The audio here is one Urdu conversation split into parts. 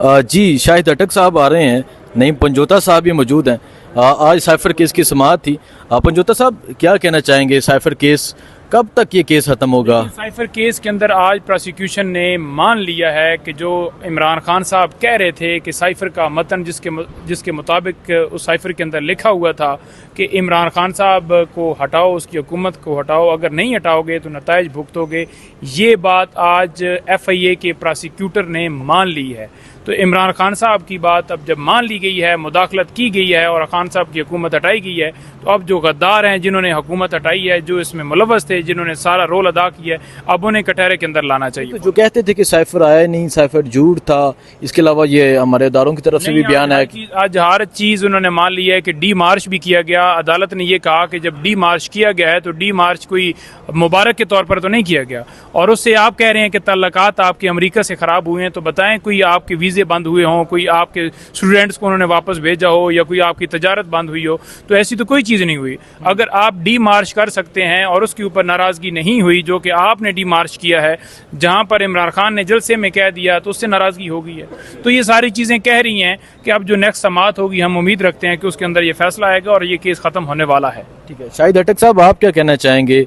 جی شاہد اٹک صاحب آ رہے ہیں، نعیم پنجوتا صاحب بھی موجود ہیں۔ آج سائفر کیس کی سماعت تھی۔ پنجوتا صاحب کیا کہنا چاہیں گے، سائفر کیس کب تک یہ کیس ختم ہوگا؟ سائفر کیس کے اندر آج پروسیکیوشن نے مان لیا ہے کہ جو عمران خان صاحب کہہ رہے تھے کہ سائفر کا متن جس کے مطابق اس سائفر کے اندر لکھا ہوا تھا کہ عمران خان صاحب کو ہٹاؤ، اس کی حکومت کو ہٹاؤ، اگر نہیں ہٹاؤ گے تو نتائج بھگتو گے، یہ بات آج ایف آئی اے کے پروسیکیوٹر نے مان لی ہے۔ تو عمران خان صاحب کی بات اب جب مان لی گئی ہے، مداخلت کی گئی ہے اور خان صاحب کی حکومت ہٹائی گئی ہے، تو اب جو غدار ہیں جنہوں نے حکومت ہٹائی ہے، جو اس میں ملوث تھے، جنہوں نے سارا رول ادا کیا ہے، اب انہیں کٹہرے کے اندر لانا چاہیے۔ جو کہتے تھے کہ سائفر آیا نہیں، سائفر جھوٹ تھا، اس کے علاوہ یہ ہمارے اداروں کی طرف سے بھی بیان ہے۔ آج ہر چیز انہوں نے مان لی ہے کہ ڈی مارچ بھی کیا گیا۔ عدالت نے یہ کہا کہ جب ڈی مارچ کیا گیا ہے تو ڈی مارچ کوئی مبارک کے طور پر تو نہیں کیا گیا، اور اس سے آپ کہہ رہے ہیں کہ تعلقات آپ کے امریکہ سے خراب ہوئے ہیں، تو بتائیں کوئی آپ کے ویزے بند ہوئے ہوں، کوئی آپ کے اسٹوڈنٹس کو انہوں نے واپس بھیجا ہو، یا کوئی آپ کی تجارت بند ہوئی ہو، تو ایسی تو کوئی چیز نہیں ہوئی۔ اگر آپ ڈی مارچ کر سکتے ہیں اور اس کے اوپر ناراضگی نہیں ہوئی، جو کہ آپ نے ڈی مارچ کیا ہے جہاں پر عمران خان نے جلسے میں کہہ دیا، تو اس سے ناراضگی ہو گئی ہے۔ تو یہ ساری چیزیں کہہ رہی ہیں کہ اب جو نیکسٹ سماعت ہوگی، ہم امید رکھتے ہیں کہ اس کے اندر یہ فیصلہ آئے گا اور یہ کیس ختم ہونے والا ہے۔ ٹھیک ہے، شاہد اٹک صاحب آپ کیا کہنا چاہیں گے؟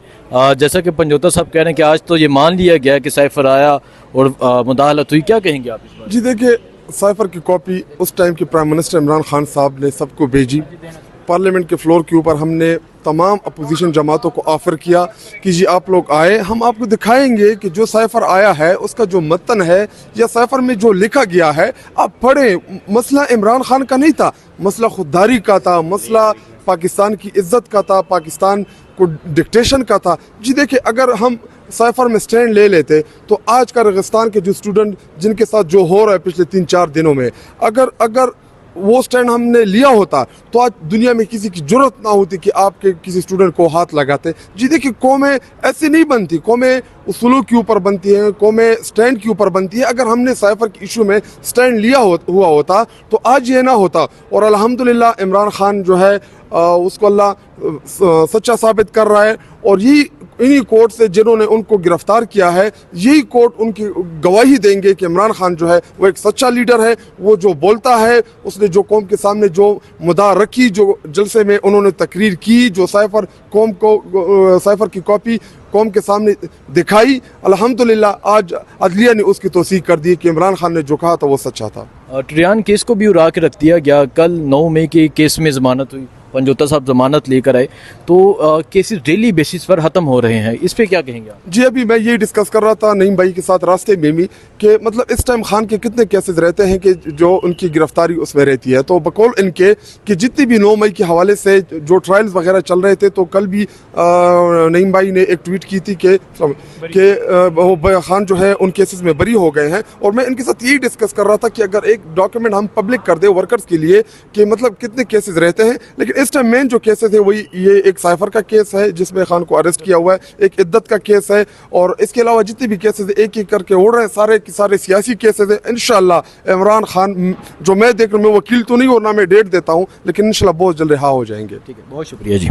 جیسا کہ پنجوتا صاحب کہہ رہے ہیں کہ آج تو یہ مان لیا گیا کہ سائفر آیا اور مداخلت ہوئی، کیا کہیں گے آپ اس بارے؟ جی دیکھیے، سائفر کی کاپی اس ٹائم کے پرائم منسٹر عمران خان صاحب نے سب کو بھیجی۔ پارلیمنٹ کے فلور کے اوپر ہم نے تمام اپوزیشن جماعتوں کو آفر کیا کہ جی آپ لوگ آئے، ہم آپ کو دکھائیں گے کہ جو سائفر آیا ہے اس کا جو متن ہے یا سائفر میں جو لکھا گیا ہے آپ پڑھیں۔ مسئلہ عمران خان کا نہیں تھا، مسئلہ خودداری کا تھا، مسئلہ پاکستان کی عزت کا تھا، پاکستان کو ڈکٹیشن کا تھا۔ جی دیکھیں، اگر ہم سائفر میں سٹینڈ لے لیتے تو آج کا ریگستان کے جو اسٹوڈنٹ جن کے ساتھ جو ہو رہا ہے پچھلے 3-4 دنوں میں، اگر وہ سٹینڈ ہم نے لیا ہوتا تو آج دنیا میں کسی کی جرت نہ ہوتی کہ آپ کے کسی اسٹوڈنٹ کو ہاتھ لگاتے۔ جی دیکھیے، قومیں ایسی نہیں بنتی، قومیں اصولوں کے اوپر بنتی ہیں، قومیں سٹینڈ کے اوپر بنتی ہے۔ اگر ہم نے سائفر کے ایشو میں سٹینڈ لیا ہوا ہوتا تو آج یہ نہ ہوتا، اور الحمدللہ عمران خان جو ہے اس کو اللہ سچا ثابت کر رہا ہے، اور یہی انہی کورٹ سے جنہوں نے ان کو گرفتار کیا ہے، یہی کورٹ ان کی گواہی دیں گے کہ عمران خان جو ہے وہ ایک سچا لیڈر ہے۔ وہ جو بولتا ہے، اس نے جو قوم کے سامنے جو مدعا رکھی، جو جلسے میں انہوں نے تقریر کی، جو سائفر کی کاپی قوم کے سامنے دکھائی، الحمدللہ آج عدلیہ نے اس کی توثیق کر دی کہ عمران خان نے جو کہا تھا وہ سچا تھا۔ ٹریان کیس کو بھی اڑا کے رکھ دیا گیا۔ کل 9 مئی کے کیس میں ضمانت ہوئی، پنجوتا صاحب ضمانت لے کر آئے، تو کیسز ڈیلی بیسس پر ختم ہو رہے ہیں، اس پہ کیا کہیں گے آپ؟ جی ابھی میں یہ ڈسکس کر رہا تھا نعیم بھائی کے ساتھ راستے میں بھی کہ مطلب اس ٹائم خان کے کتنے کیسز رہتے ہیں کہ جو ان کی گرفتاری اس میں رہتی ہے، تو بقول ان کے کہ جتنی بھی 9 مئی کے حوالے سے جو ٹرائلز وغیرہ چل رہے تھے، تو کل بھی نعیم بھائی نے ایک ٹویٹ کی تھی کہ خان جو ہے ان کیسز میں بری ہو گئے ہیں، اور میں ان کے ساتھ یہی ڈسکس کر رہا تھا کہ اگر ایک ڈاکیومنٹ ہم پبلک کر دیں ورکرز کے لیے کہ مطلب کتنے کیسز رہتے ہیں، لیکن اس ٹائم مین جو کیسز ہے وہی یہ ایک سائفر کا کیس ہے جس میں خان کو اریسٹ کیا ہوا ہے، ایک عدت کا کیس ہے، اور اس کے علاوہ جتنے بھی کیسز ایک ایک کر کے اڑ رہے ہیں، سارے کے سارے سیاسی کیسز ہیں۔ انشاءاللہ عمران خان جو میں دیکھ رہا ہوں، میں وکیل تو نہیں اور نہ میں ڈیٹ دیتا ہوں، لیکن انشاءاللہ بہت جلد رہا ہو جائیں گے۔ ٹھیک ہے، بہت شکریہ جی۔